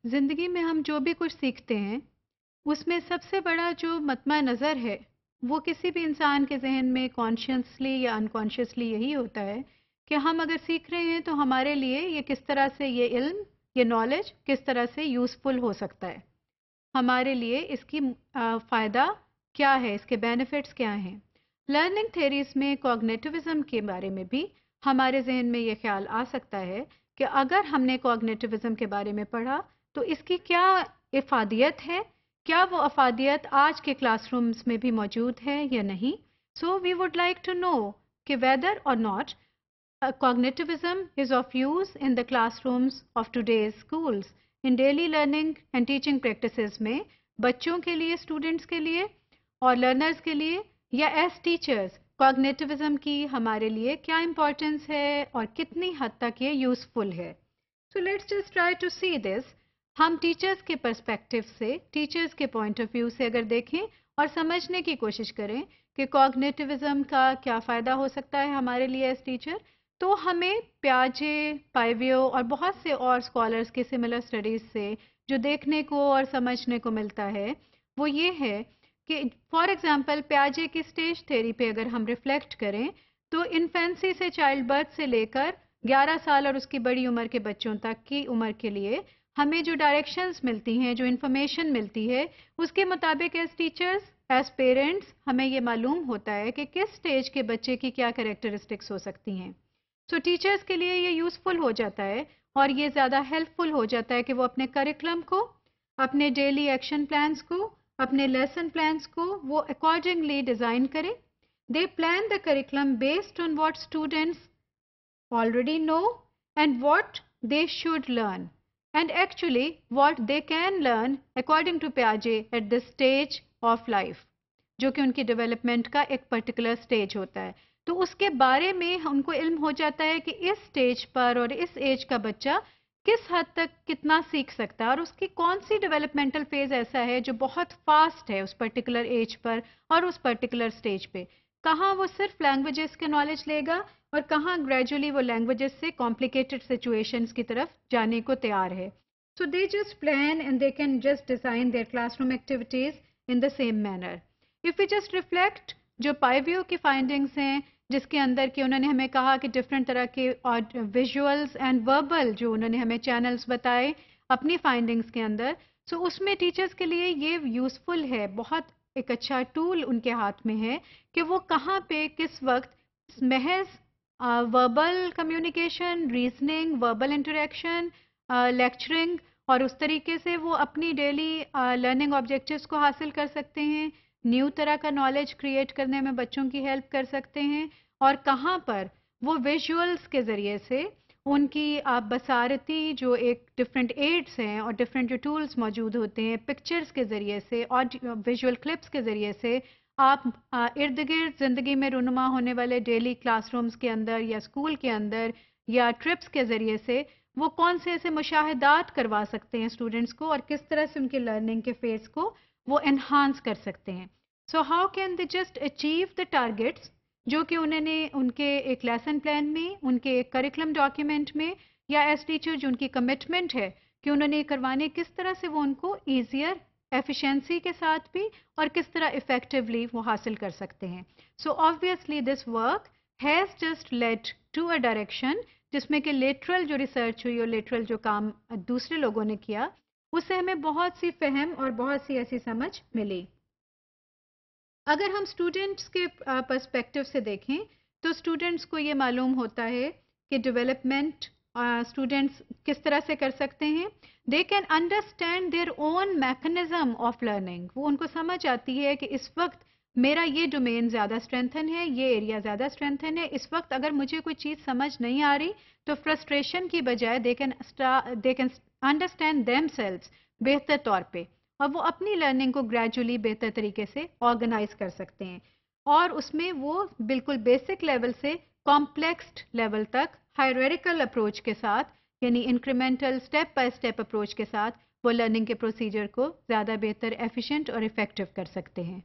ज़िंदगी में हम जो भी कुछ सीखते हैं, उसमें सबसे बड़ा जो मत्मा नज़र है, वो किसी भी इंसान के ज़हन में कॉन्शियसली या अनकॉन्शियसली यही होता है कि हम अगर सीख रहे हैं तो हमारे लिए ये किस तरह से ये इल्म, ये नॉलेज किस तरह से यूज़फुल हो सकता है। हमारे लिए इसकी फ़ायदा क्या है, इसके बेनिफिट्स क्या हैं। लर्निंग थेरीज़ में कॉग्निटिविज़्म के बारे में भी हमारे ज़हन में ये ख्याल आ सकता है कि अगर हमने कॉग्निटिविज़्म के बारे में पढ़ा तो इसकी क्या इफ़ादियत है, क्या वो अफादियत आज के क्लासरूम्स में भी मौजूद है या नहीं। So we would like to know कि वेदर और not cognitivism is of use in the classrooms of today's schools in daily learning and teaching practices में बच्चों के लिए, स्टूडेंट्स के लिए और लर्नर्स के लिए या एज टीचर्स कॉग्निटिविज्म की हमारे लिए क्या इम्पोर्टेंस है और कितनी हद तक ये यूज़फुल है। So let's just try to see this. हम टीचर्स के पर्सपेक्टिव से, टीचर्स के पॉइंट ऑफ व्यू से अगर देखें और समझने की कोशिश करें कि कॉग्निटिविज्म का क्या फ़ायदा हो सकता है हमारे लिए एज टीचर, तो हमें प्याजे, पाइवियो और बहुत से और स्कॉलर्स के सिमिलर स्टडीज़ से जो देखने को और समझने को मिलता है वो ये है कि फॉर एग्जांपल प्याजे की स्टेज थ्योरी पे अगर हम रिफ्लेक्ट करें तो इन्फेंसी से, चाइल्ड बर्थ से लेकर 11 साल और उसकी बड़ी उम्र के बच्चों तक की उम्र के लिए हमें जो डायरेक्शंस मिलती हैं, जो इन्फॉर्मेशन मिलती है, उसके मुताबिक एज टीचर्स, एज पेरेंट्स हमें ये मालूम होता है कि किस स्टेज के बच्चे की क्या कैरेक्टरिस्टिक्स हो सकती हैं। सो टीचर्स के लिए ये यूज़फुल हो जाता है और ये ज़्यादा हेल्पफुल हो जाता है कि वो अपने करिकुलम को, अपने डेली एक्शन प्लान्स को, अपने लेसन प्लान्स को वो अकॉर्डिंगली डिज़ाइन करें। दे plan the curriculum based on what students already know and what they should learn and actually what they can learn according to Piaget at this stage of life, जो कि उनकी development का एक particular stage होता है। तो उसके बारे में उनको इल्म हो जाता है कि इस स्टेज पर और इस एज का बच्चा किस हद तक कितना सीख सकता है और उसकी कौन सी डेवलपमेंटल फेज ऐसा है जो बहुत फास्ट है उस पर्टिकुलर एज पर और उस पर्टिकुलर स्टेज पे, कहाँ वो सिर्फ लैंग्वेजेस के नॉलेज लेगा और कहाँ ग्रेजुअली वो लैंग्वेजेस से कॉम्प्लिकेटेड सिचुएशंस की तरफ जाने को तैयार है। So they just plan and they can just design their classroom activities in the same manner. If we just reflect जो पाइवियो की फाइंडिंग्स हैं, जिसके अंदर कि उन्होंने हमें कहा कि डिफरेंट तरह के विजुअल्स एंड वर्बल जो उन्होंने हमें चैनल्स बताए अपनी फाइंडिंग्स के अंदर, सो उसमें टीचर्स के लिए ये यूज़फुल है, बहुत एक अच्छा टूल उनके हाथ में है कि वो कहाँ पे किस वक्त महज verbal communication, reasoning, verbal interaction, lecturing और उस तरीके से वो अपनी डेली लर्निंग ऑब्जेक्टिव्स को हासिल कर सकते हैं, न्यू तरह का नॉलेज क्रिएट करने में बच्चों की हेल्प कर सकते हैं, और कहाँ पर वो विजुअल्स के ज़रिए से उनकी बसारती जो एक डिफरेंट एड्स हैं और डिफरेंट जो टूल्स मौजूद होते हैं, पिक्चर्स के ज़रिए से और विजुअल क्लिप्स के ज़रिए से आप इर्द गिर्द ज़िंदगी में रूनुमा होने वाले डेली क्लासरूम्स के अंदर या स्कूल के अंदर या ट्रिप्स के ज़रिए से वो कौन से ऐसे मुशाहिदात करवा सकते हैं स्टूडेंट्स को और किस तरह से उनके लर्निंग के फेस को वो एनहांस कर सकते हैं। So how can they just achieve the targets जो कि उन्होंने उनके एक लेसन प्लान में, उनके एक करिकुलम डॉक्यूमेंट में या एज टीचर जो उनकी कमिटमेंट है कि उन्होंने करवाने, किस तरह से वो उनको ईजियर, एफिशिएंसी के साथ भी और किस तरह इफेक्टिवली वो हासिल कर सकते हैं। So obviously this work has just led to a direction जिसमें कि लेटरल जो रिसर्च हुई और लेटरल जो काम दूसरे लोगों ने किया उससे हमें बहुत सी फहम और बहुत सी ऐसी समझ मिली। अगर हम स्टूडेंट्स के पर्सपेक्टिव से देखें तो स्टूडेंट्स को ये मालूम होता है कि डेवलपमेंट स्टूडेंट्स किस तरह से कर सकते हैं। They can understand their own mechanism of learning. वो उनको समझ आती है कि इस वक्त मेरा ये डोमेन ज़्यादा स्ट्रेंथन है, ये एरिया ज़्यादा स्ट्रेंथन है, इस वक्त अगर मुझे कोई चीज़ समझ नहीं आ रही तो फ्रस्ट्रेशन की बजाय दे कैन अंडरस्टैंड देमसेल्व्स बेहतर तौर पे और वो अपनी लर्निंग को ग्रेजुअली बेहतर तरीके से ऑर्गेनाइज कर सकते हैं और उसमें वो बिल्कुल बेसिक लेवल से कॉम्प्लेक्स लेवल तक हायरार्किकल अप्रोच के साथ, यानी incremental step by step approach के साथ वो लर्निंग के प्रोसीजर को ज़्यादा बेहतर, एफिशिएंट और इफ़ेक्टिव कर सकते हैं।